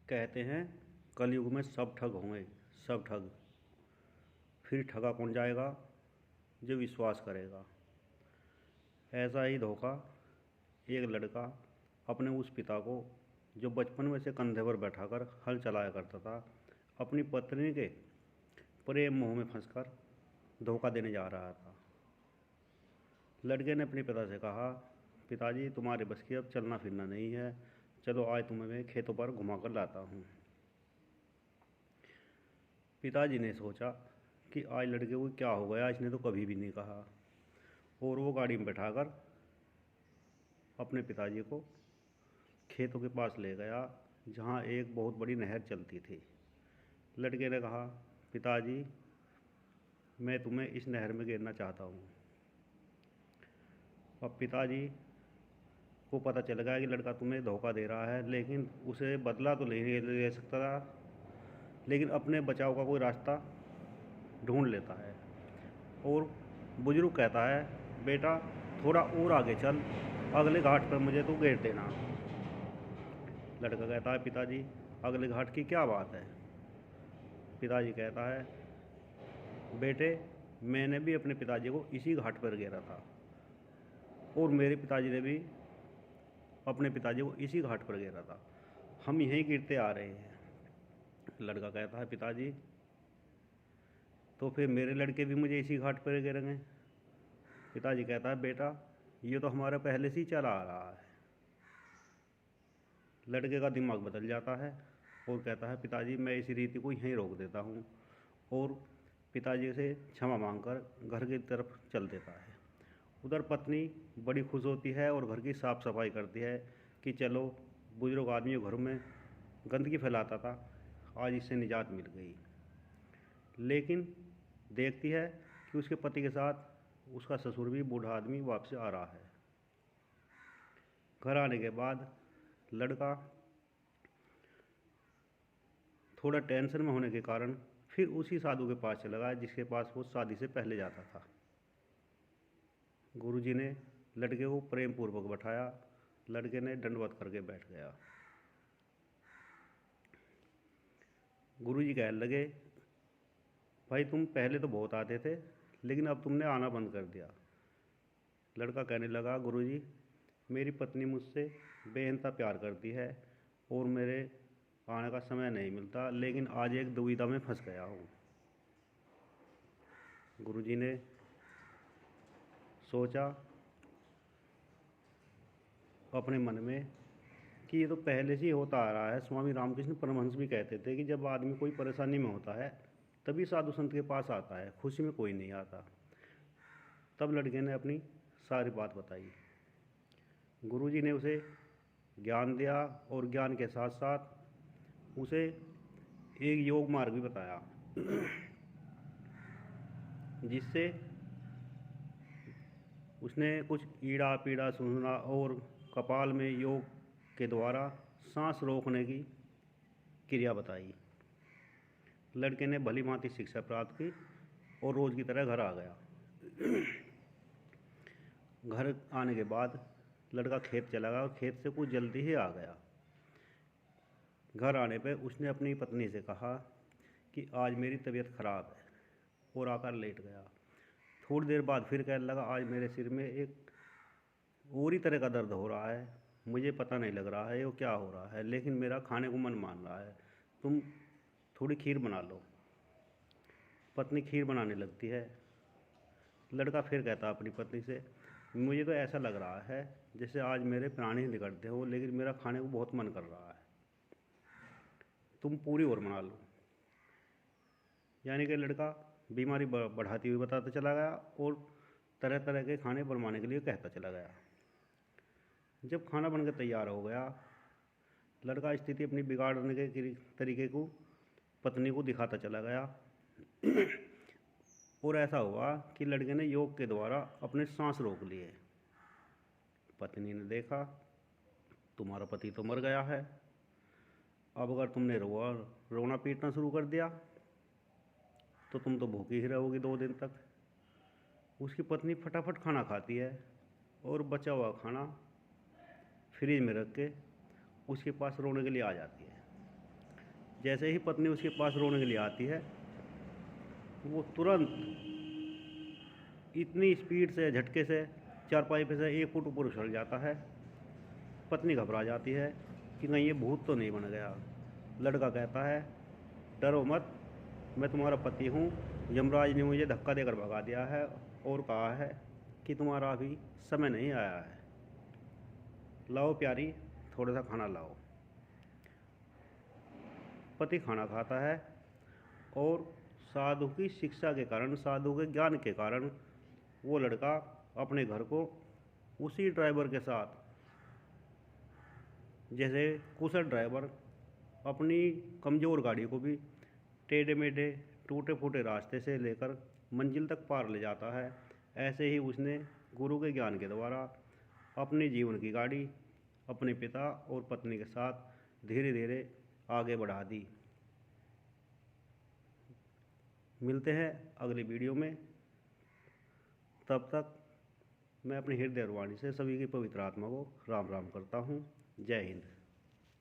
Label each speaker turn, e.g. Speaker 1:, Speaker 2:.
Speaker 1: कहते हैं कलयुग में सब ठग होंगे, सब ठग। फिर ठगा कौन जाएगा जो विश्वास करेगा। ऐसा ही धोखा एक लड़का अपने उस पिता को, जो बचपन में से कंधे पर बैठाकर हल चलाया करता था, अपनी पत्नी के प्रेम मोह में फंसकर धोखा देने जा रहा था। लड़के ने अपने पिता से कहा, पिताजी तुम्हारे बस की अब चलना फिरना नहीं है, चलो आज तुम्हें मैं खेतों पर घुमा कर लाता हूँ। पिताजी ने सोचा कि आज लड़के को क्या हो गया, इसने तो कभी भी नहीं कहा, और वो गाड़ी में बैठाकर अपने पिताजी को खेतों के पास ले गया, जहाँ एक बहुत बड़ी नहर चलती थी। लड़के ने कहा, पिताजी मैं तुम्हें इस नहर में गिरना चाहता हूँ। अब पिताजी को पता चल गया कि लड़का तुम्हें धोखा दे रहा है, लेकिन उसे बदला तो नहीं ले सकता था, लेकिन अपने बचाव का कोई रास्ता ढूंढ लेता है। और बुजुर्ग कहता है, बेटा थोड़ा और आगे चल, अगले घाट पर मुझे तू घेर देना। लड़का कहता है, पिताजी अगले घाट की क्या बात है। पिताजी कहता है, बेटे मैंने भी अपने पिताजी को इसी घाट पर घेरा था, और मेरे पिताजी ने भी अपने पिताजी को इसी घाट पर घेरा था, हम यहीं गिरते आ रहे हैं। लड़का कहता है, पिताजी तो फिर मेरे लड़के भी मुझे इसी घाट पर गिरेंगे। पिताजी कहता है, बेटा ये तो हमारा पहले से ही चला आ रहा है। लड़के का दिमाग बदल जाता है और कहता है, पिताजी मैं इसी रीति को यहीं रोक देता हूँ, और पिताजी से क्षमा मांगकर घर की तरफ चल देता है। उधर पत्नी बड़ी खुश होती है और घर की साफ सफाई करती है कि चलो बुजुर्ग आदमी घर में गंदगी फैलाता था, आज इससे निजात मिल गई। लेकिन देखती है कि उसके पति के साथ उसका ससुर भी बूढ़ा आदमी वापस आ रहा है। घर आने के बाद लड़का थोड़ा टेंशन में होने के कारण फिर उसी साधु के पास चला गया जिसके पास वो शादी से पहले जाता था। गुरुजी ने लड़के को प्रेम पूर्वक बैठाया, लड़के ने दंडवत करके बैठ गया। गुरुजी कहने लगे, भाई तुम पहले तो बहुत आते थे, लेकिन अब तुमने आना बंद कर दिया। लड़का कहने लगा, गुरुजी मेरी पत्नी मुझसे बेइंतहा प्यार करती है और मेरे आने का समय नहीं मिलता, लेकिन आज एक दुविधा में फंस गया हूँ। गुरुजी ने सोचा अपने मन में कि ये तो पहले से ही होता आ रहा है। स्वामी रामकृष्ण परमहंस भी कहते थे कि जब आदमी कोई परेशानी में होता है तभी साधु संत के पास आता है, खुशी में कोई नहीं आता। तब लड़के ने अपनी सारी बात बताई। गुरुजी ने उसे ज्ञान दिया और ज्ञान के साथ साथ उसे एक योग मार्ग भी बताया, जिससे उसने कुछ ईड़ा पीड़ा सूंघना और कपाल में योग के द्वारा सांस रोकने की क्रिया बताई। लड़के ने भली भांति शिक्षा प्राप्त की और रोज की तरह घर आ गया। घर आने के बाद लड़का खेत चला गया और खेत से कुछ जल्दी ही आ गया। घर आने पर उसने अपनी पत्नी से कहा कि आज मेरी तबीयत खराब है, और आकर लेट गया। थोड़ी देर बाद फिर कहने लगा, आज मेरे सिर में एक और ही तरह का दर्द हो रहा है, मुझे पता नहीं लग रहा है वो क्या हो रहा है, लेकिन मेरा खाने को मन मान रहा है, तुम थोड़ी खीर बना लो। पत्नी खीर बनाने लगती है। लड़का फिर कहता अपनी पत्नी से, मुझे तो ऐसा लग रहा है जैसे आज मेरे प्राण ही निकलते हो, लेकिन मेरा खाने को बहुत मन कर रहा है, तुम पूरी और बना लो। यानी कि लड़का बीमारी बढ़ाती हुई बताता चला गया और तरह तरह के खाने बनवाने के लिए कहता चला गया। जब खाना बनकर तैयार हो गया, लड़का स्थिति अपनी बिगाड़ने के तरीके को पत्नी को दिखाता चला गया। और ऐसा हुआ कि लड़के ने योग के द्वारा अपने सांस रोक लिए। पत्नी ने देखा, तुम्हारा पति तो मर गया है, अब अगर तुमने रोना पीटना शुरू कर दिया तो तुम तो भूखी ही रहोगी 2 दिन तक। उसकी पत्नी फटाफट खाना खाती है और बचा हुआ खाना फ्रिज में रख के उसके पास रोने के लिए आ जाती है। जैसे ही पत्नी उसके पास रोने के लिए आती है, वो तुरंत इतनी स्पीड से, झटके से चारपाई पे से 1 फुट ऊपर उछल जाता है। पत्नी घबरा जाती है कि कहीं ये भूत तो नहीं बन गया। लड़का कहता है, डरो मत, मैं तुम्हारा पति हूँ। यमराज ने मुझे धक्का देकर भगा दिया है और कहा है कि तुम्हारा अभी समय नहीं आया है। लाओ प्यारी, थोड़ा सा खाना लाओ। पति खाना खाता है और साधु की शिक्षा के कारण, साधु के ज्ञान के कारण वो लड़का अपने घर को उसी ड्राइवर के साथ, जैसे कुशल ड्राइवर अपनी कमज़ोर गाड़ी को भी टेढ़े मेढ़े टूटे फूटे रास्ते से लेकर मंजिल तक पार ले जाता है, ऐसे ही उसने गुरु के ज्ञान के द्वारा अपने जीवन की गाड़ी अपने पिता और पत्नी के साथ धीरे धीरे आगे बढ़ा दी। मिलते हैं अगली वीडियो में। तब तक मैं अपनी हृदय वाणी से सभी की पवित्र आत्मा को राम राम करता हूँ। जय हिंद।